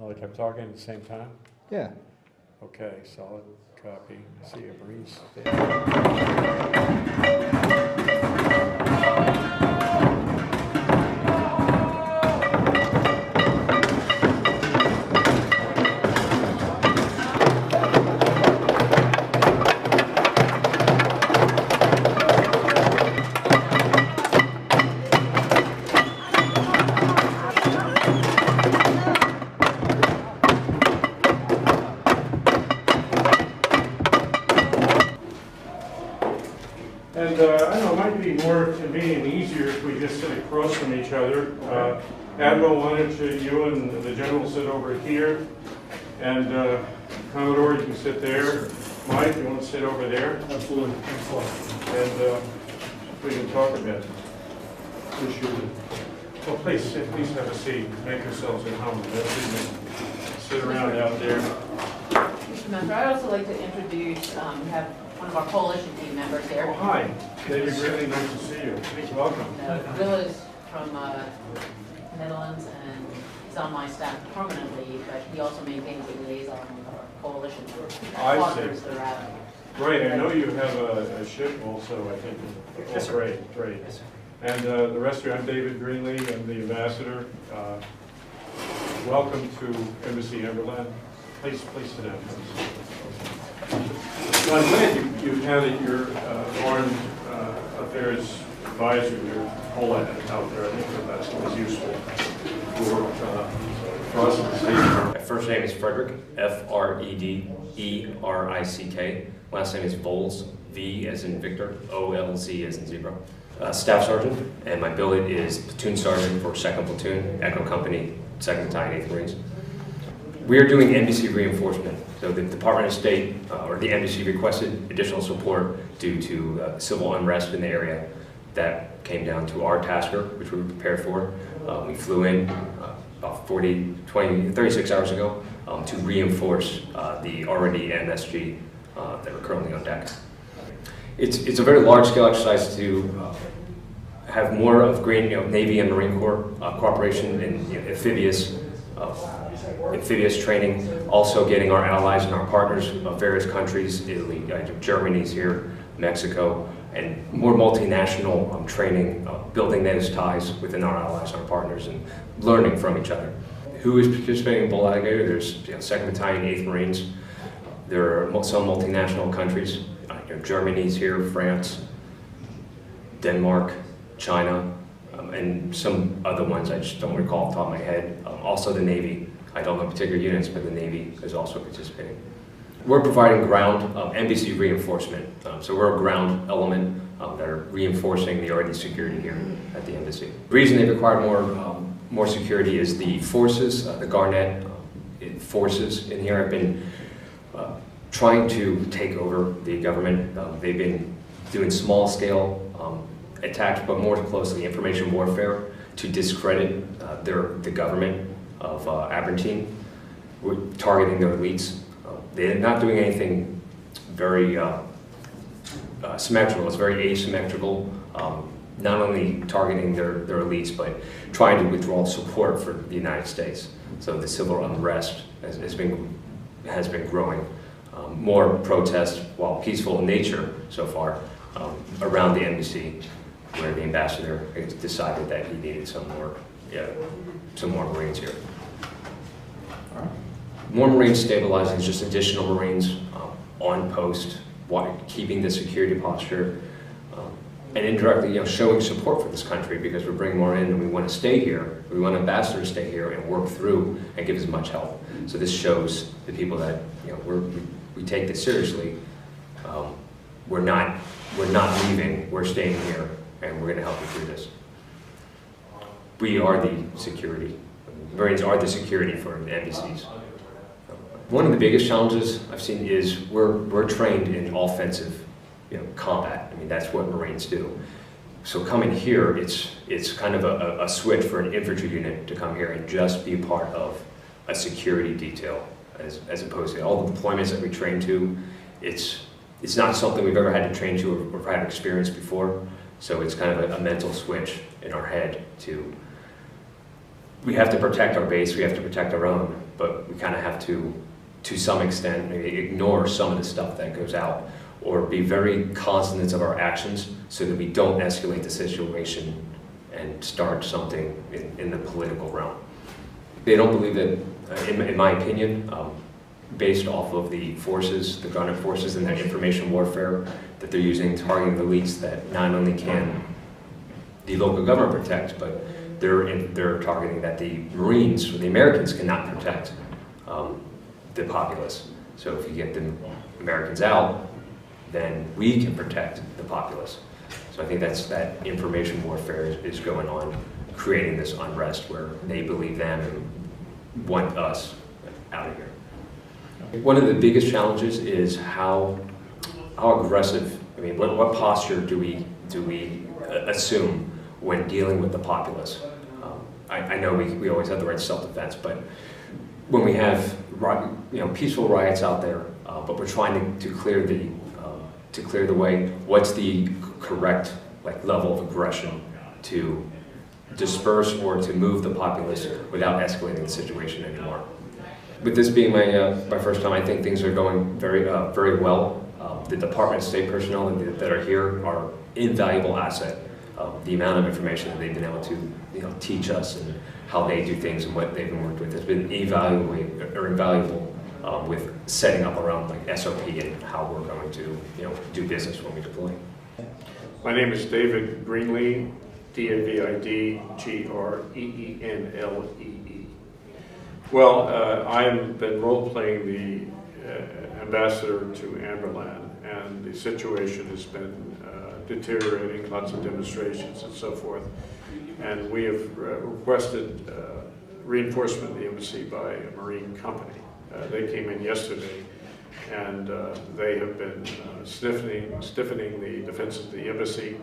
Like I'm talking at the same time? Yeah. Okay, solid copy. I see a Marine And I don't know, it might be more convenient and easier if we just sit across from each other. Admiral, why don't you and the General sit over here? And Commodore, you can sit there. Mike, you want to sit over there? Absolutely. Thanks a lot. And we can talk a bit. Appreciate it. Well, please have a seat. Make yourselves at home. Sit around out there. Mr. Mentor, I'd also like to introduce, we have one of our coalition team members here. Oh, hi. David, really nice to see you. Welcome. Will is from Netherlands, and he's on my staff permanently, but he also maintains a liaison with our coalition partners throughout. Right, I know you have a ship also, I think. Yes, sir. Great, great. Yes, sir. And the rest of you, I'm David Greenlee, I'm the ambassador. Welcome to Embassy Emberland. Please sit down. Well, I'm glad you had your foreign affairs advisor, your whole out there. I think that's always useful for us in the state. My first name is Frederick, F-R-E-D-E-R-I-C-K. Last name is Volz, V as in Victor, O-L-Z as in zebra. Staff Sergeant, and my billet is Platoon Sergeant for 2nd Platoon, Echo Company, 2nd Battalion, 8th Marines. We are doing embassy reinforcement. So the Department of State, or the embassy, requested additional support due to civil unrest in the area. That came down to our tasker, which we were prepared for. We flew in about 36 hours ago to reinforce the already MSG that are currently on deck. It's a very large-scale exercise to have more of Navy and Marine Corps cooperation in amphibious training, also getting our allies and our partners of various countries, Italy, Germany's here, Mexico, and more multinational training, building those ties within our allies and our partners, and learning from each other. Who is participating in Bold Alligator? There's 2nd Battalion, 8th Marines. There are some multinational countries. Germany's here, France, Denmark, China, and some other ones I just don't recall off the top of my head. Also the Navy. I don't know particular units, but the Navy is also participating. We're providing ground embassy reinforcement. So we're a ground element that are reinforcing the already security here at the embassy. The reason they require more security is the forces, the Garnet forces in here have been trying to take over the government. They've been doing small-scale attacks, but more closely information warfare to discredit the government of Aberdeen. We're targeting their elites. They're not doing anything very symmetrical. It's very asymmetrical. Not only targeting their elites, but trying to withdraw support for the United States. So the civil unrest has been growing. More protests, while peaceful in nature so far, around the embassy, where the ambassador decided that he needed some more Marines here. More Marines stabilizing is just additional Marines on post, keeping the security posture, and indirectly, showing support for this country, because we're bringing more in and we want to stay here. We want ambassadors to stay here and work through and give as much help. So this shows the people that we take this seriously. We're not leaving. We're staying here, and we're going to help you through this. We are the security. Marines are the security for the embassies. One of the biggest challenges I've seen is we're trained in offensive, combat. I mean, that's what Marines do. So coming here, it's kind of a switch for an infantry unit to come here and just be part of a security detail, as opposed to all the deployments that we train to. It's not something we've ever had to train to or had experience before. So it's kind of a mental switch in our head to we have to protect our base, we have to protect our own, but we kind of have to some extent, maybe ignore some of the stuff that goes out, or be very cognizant of our actions so that we don't escalate the situation and start something in the political realm. They don't believe that, in my opinion, based off of the forces, the grounded forces and their information warfare that they're using, targeting the elites, that not only can the local government protect, but they're targeting that the Marines or the Americans cannot protect the populace. So if you get the Americans out, then we can protect the populace. So I think that information warfare is going on, creating this unrest where they believe them and want us out of here. One of the biggest challenges is how aggressive, I mean, what posture do we assume when dealing with the populace? I know we always have the right to self-defense, but when we have peaceful riots out there, but we're trying to clear the way, what's the correct level of aggression to disperse or to move the populace without escalating the situation anymore? With this being my first time, I think things are going very well. The Department of State personnel that are here are invaluable asset. The amount of information that they've been able to teach us and how they do things and what they've been worked with has been invaluable with setting up our own SOP and how we're going to do business when we deploy. My name is David Greenlee, David Greenlee. Well, I've been role-playing the ambassador to Amberland, and the situation has been deteriorating, lots of demonstrations and so forth. And we have requested reinforcement of the embassy by a Marine company. They came in yesterday, and they have been stiffening the defenses of the embassy.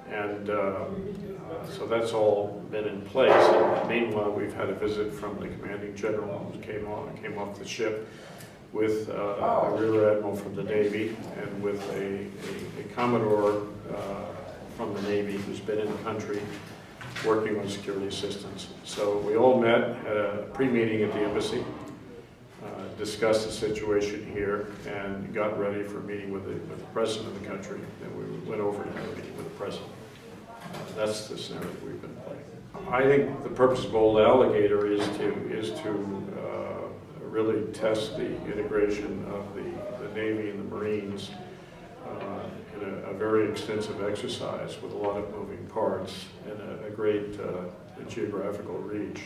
And so that's all been in place. And meanwhile, we've had a visit from the commanding general who came off the ship with a rear admiral from the Navy and with a commodore from the Navy who's been in the country working on security assistance. So we all met, had a pre-meeting at the embassy, discussed the situation here, and got ready for a meeting with the president of the country. And we went over to have a meeting with the president. That's the scenario we've been playing. I think the purpose of Bold Alligator is to really test the integration of the Navy and the Marines in a very extensive exercise with a lot of moving parts and a great geographical reach.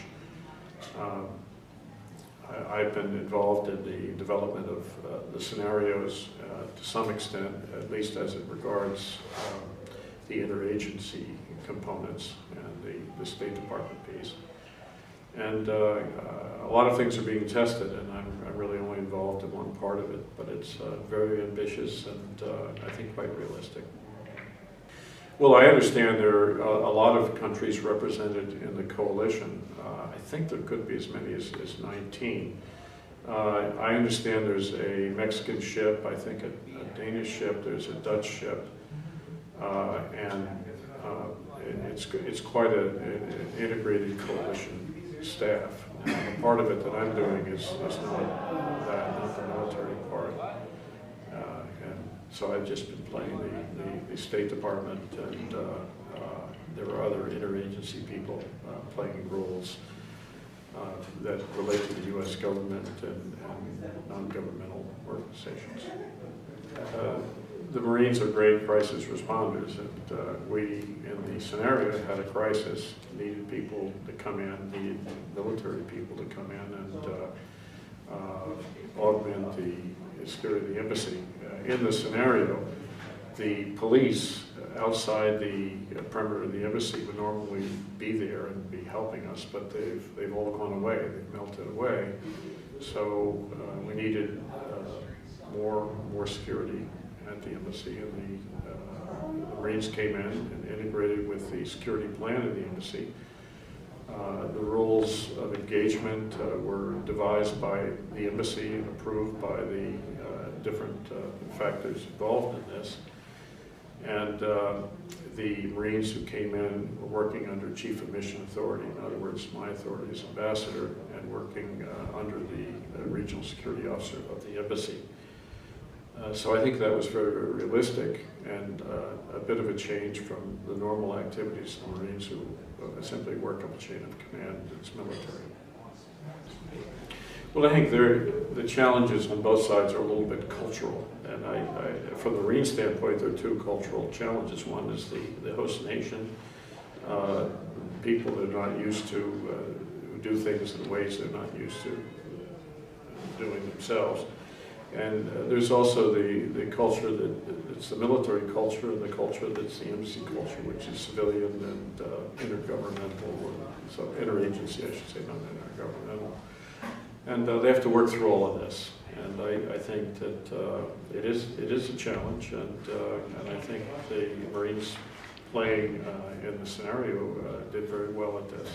I've been involved in the development of the scenarios to some extent, at least as it regards the interagency components and the State Department piece. And a lot of things are being tested, and I'm really only involved in one part of it, but it's very ambitious and I think quite realistic. Well, I understand there are a lot of countries represented in the coalition. I think there could be as many as 19. I understand there's a Mexican ship, I think a Danish ship, there's a Dutch ship, and it's quite an integrated coalition staff. And part of it that I'm doing is not the military part. And so I've just been playing the State Department, and there are other interagency people playing roles that relate to the U.S. government and non-governmental organizations. The Marines are great crisis responders, and we, in the scenario, had a crisis, needed people to come in, needed military people to come in and augment the security of the embassy. In the scenario, the police outside the perimeter of the embassy would normally be there and be helping us, but they've all gone away, they've melted away. So we needed more security at the embassy, and the Marines came in and integrated with the security plan of the embassy. The rules of engagement were devised by the embassy and approved by the different factors involved in this. And the Marines who came in were working under Chief of Mission Authority, in other words, my authority as ambassador, and working under the Regional Security Officer of the embassy. So I think that was very, very realistic and a bit of a change from the normal activities of the Marines who simply work up a chain of command. It's military. Well, I think the challenges on both sides are a little bit cultural. And from the Marine standpoint, there are two cultural challenges. One is the host nation, people that are not used to, who do things in ways they're not used to doing themselves. And there's also the culture that it's the military culture and the culture that's the embassy culture, which is civilian and intergovernmental, so interagency, I should say, not intergovernmental. And they have to work through all of this. And I think that it is a challenge, and I think the Marines playing in the scenario did very well at this.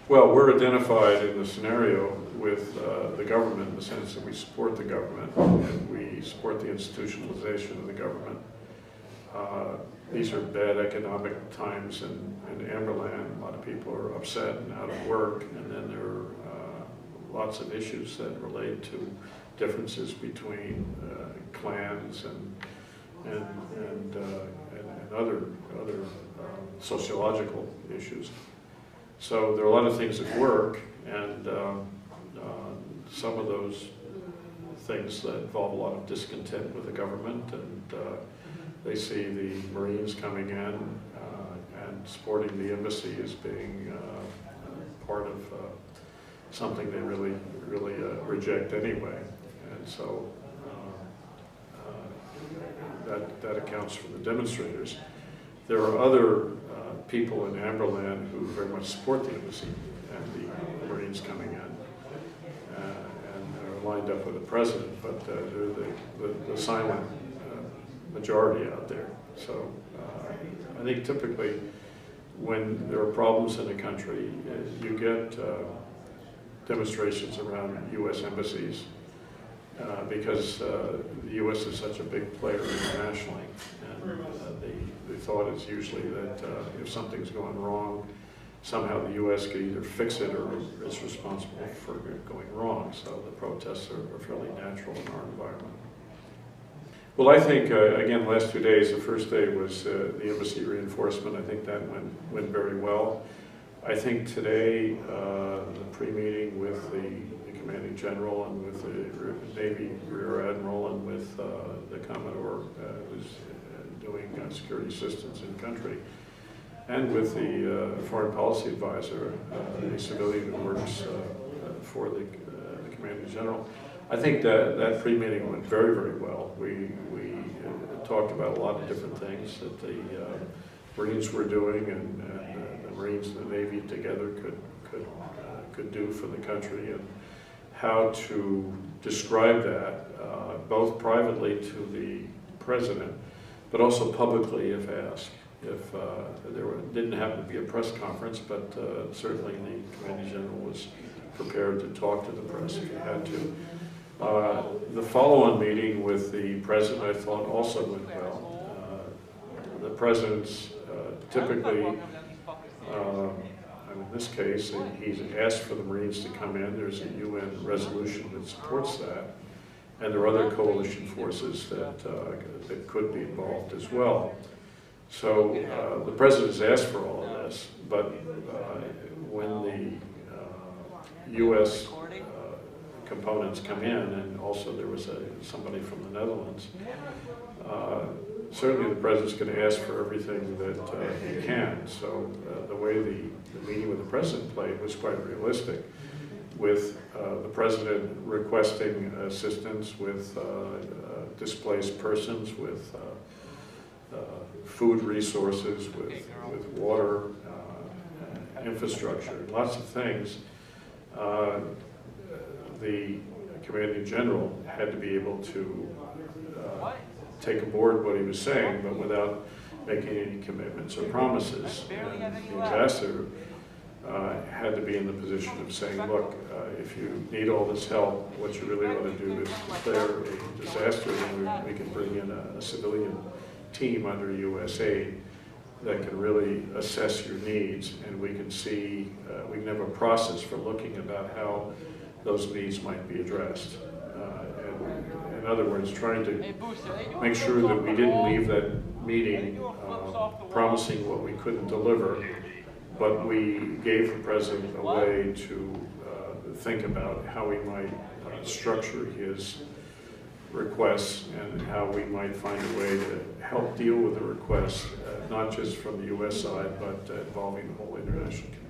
Well, we're identified in the scenario with the government in the sense that we support the government and we support the institutionalization of the government. These are bad economic times in Amberland. A lot of people are upset and out of work, and then there are lots of issues that relate to differences between clans and other sociological issues. So there are a lot of things at work, and some of those things that involve a lot of discontent with the government, and they see the Marines coming in and supporting the embassy as being part of something they really reject anyway. And so that accounts for the demonstrators. There are other people in Amberland who very much support the embassy and the Marines coming in, and are lined up with the president, but they're the silent majority out there. So I think typically when there are problems in a country, you get demonstrations around U.S. embassies because the U.S. is such a big player internationally, and the thought is usually that if something's going wrong, somehow the U.S. could either fix it or is responsible for it going wrong. So the protests are fairly natural in our environment. Well, I think, again, the last 2 days, the first day was the embassy reinforcement. I think that went very well. I think today, the pre-meeting with the commanding general and with the Navy Rear Admiral and with the Commodore who's doing security assistance in country, and with the foreign policy advisor, a civilian who works for the commanding general. I think that pre-meeting went very, very well. We talked about a lot of different things that the Marines were doing and the Marines and the Navy together could do for the country, and how to describe that both privately to the president, but also publicly if asked. If didn't happen to be a press conference, but certainly the commanding general was prepared to talk to the press if he had to. The follow-on meeting with the president, I thought, also went well. The president's typically, in this case, he's asked for the Marines to come in. There's a UN resolution that supports that, and there are other coalition forces that could be involved as well. So the president has asked for all of this, but when the U.S. components come in, and also there was somebody from the Netherlands, certainly the president's going to ask for everything that he can. So the way the meeting with the president played was quite realistic, with the president requesting assistance with displaced persons, with food resources, with water, infrastructure, lots of things. The commanding general had to be able to take aboard what he was saying, but without making any commitments or promises. And the ambassador had to be in the position of saying, look, if you need all this help, what you really want to do is declare a disaster, and we can bring in a civilian team under USA that can really assess your needs, and we can see, we can have a process for looking about how those needs might be addressed. And in other words, trying to make sure that we didn't leave that meeting promising what we couldn't deliver, but we gave the President a way to think about how we might structure his requests and how we might find a way to help deal with the requests, not just from the U.S. side, but involving the whole international community.